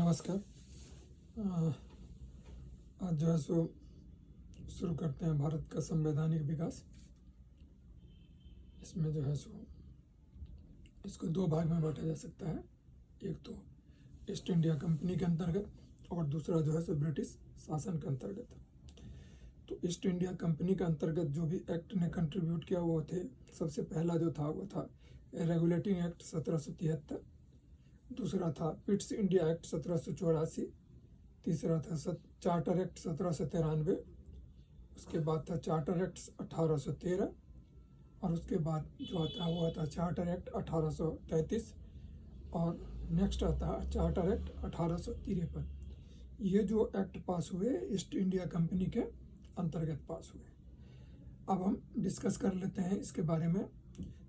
नमस्कार। आज जो है सो शुरू करते हैं भारत का संवैधानिक विकास। इसमें जो है सो इसको दो भाग में बांटा जा सकता है। एक तो ईस्ट इंडिया कंपनी के अंतर्गत और दूसरा जो है सो ब्रिटिश शासन के अंतर्गत। तो ईस्ट इंडिया कंपनी के अंतर्गत जो भी एक्ट ने कंट्रीब्यूट किया वो थे, सबसे पहला जो था वो था रेगुलेटिंग एक्ट 1773, दूसरा था पिट्स इंडिया एक्ट 1784, तीसरा था चार्टर एक्ट 1793, उसके बाद था चार्टर एक्ट 1813 और उसके बाद जो आता वो आता चार्टर एक्ट 1833 और नेक्स्ट आता है चार्टर एक्ट 1853। ये जो एक्ट पास हुए ईस्ट इंडिया कंपनी के अंतर्गत पास हुए। अब हम डिस्कस कर लेते हैं इसके बारे में।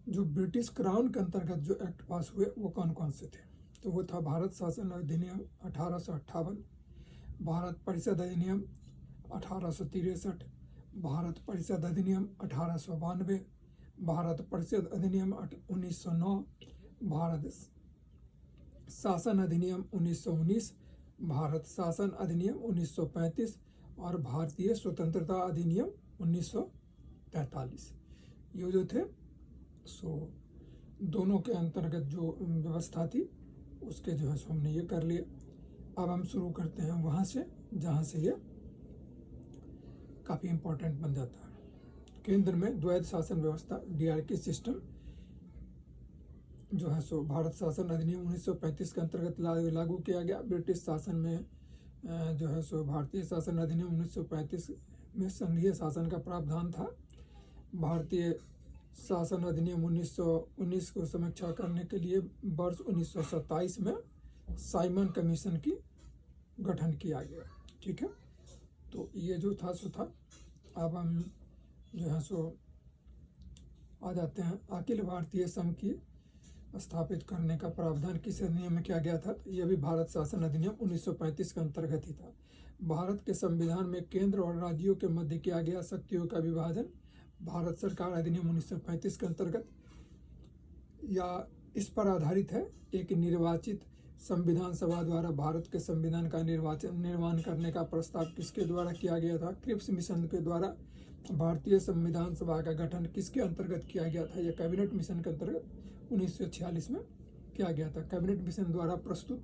जो ब्रिटिश क्राउन के अंतर्गत जो एक्ट पास हुए वो कौन कौन से थे, तो वो था भारत शासन अधिनियम 1858, भारत परिषद अधिनियम 1863, भारत परिषद अधिनियम 1892, भारत परिषद अधिनियम 1909, भारत शासन अधिनियम 1919, भारत शासन अधिनियम 1935 और भारतीय स्वतंत्रता अधिनियम 1943। ये जो थे सो दोनों के अंतर्गत जो व्यवस्था थी उसके जो है सो हमने ये कर लिया। अब हम शुरू करते हैं वहाँ से जहाँ से ये काफ़ी इम्पोर्टेंट बन जाता है। केंद्र में द्वैध शासन व्यवस्था डीआरके सिस्टम जो है सो भारत शासन अधिनियम 1935 के अंतर्गत लागू किया गया। ब्रिटिश शासन में जो है सो भारतीय शासन अधिनियम 1935 में संघीय शासन का प्रावधान था। भारतीय शासन अधिनियम 1919 को समीक्षा करने के लिए वर्ष 1927 में साइमन कमीशन की गठन किया गया। ठीक है, तो ये जो था सो था। अब हम जो है सो आ जाते हैं अखिल भारतीय संघ की स्थापित करने का प्रावधान किस अधिनियम में किया गया था, तो यह भी भारत शासन अधिनियम 1935 के अंतर्गत ही था। भारत के संविधान में केंद्र और राज्यों के मध्य किया गया शक्तियों का विभाजन भारत सरकार अधिनियम 1935 के अंतर्गत या इस पर आधारित है। एक निर्वाचित संविधान सभा द्वारा भारत के संविधान का निर्माण करने का प्रस्ताव किसके द्वारा किया गया था, क्रिप्स मिशन के द्वारा। भारतीय संविधान सभा का गठन किसके अंतर्गत किया गया था, यह कैबिनेट मिशन के अंतर्गत 1946 में किया गया था। कैबिनेट मिशन द्वारा प्रस्तुत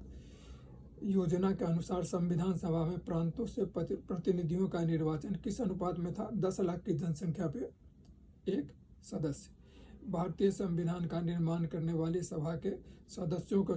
योजना के अनुसार संविधान सभा में प्रांतों से प्रतिनिधियों का निर्वाचन किस अनुपात में था, 10 लाख की जनसंख्या पे एक सदस्य। भारतीय संविधान का निर्माण करने वाली सभा के सदस्यों को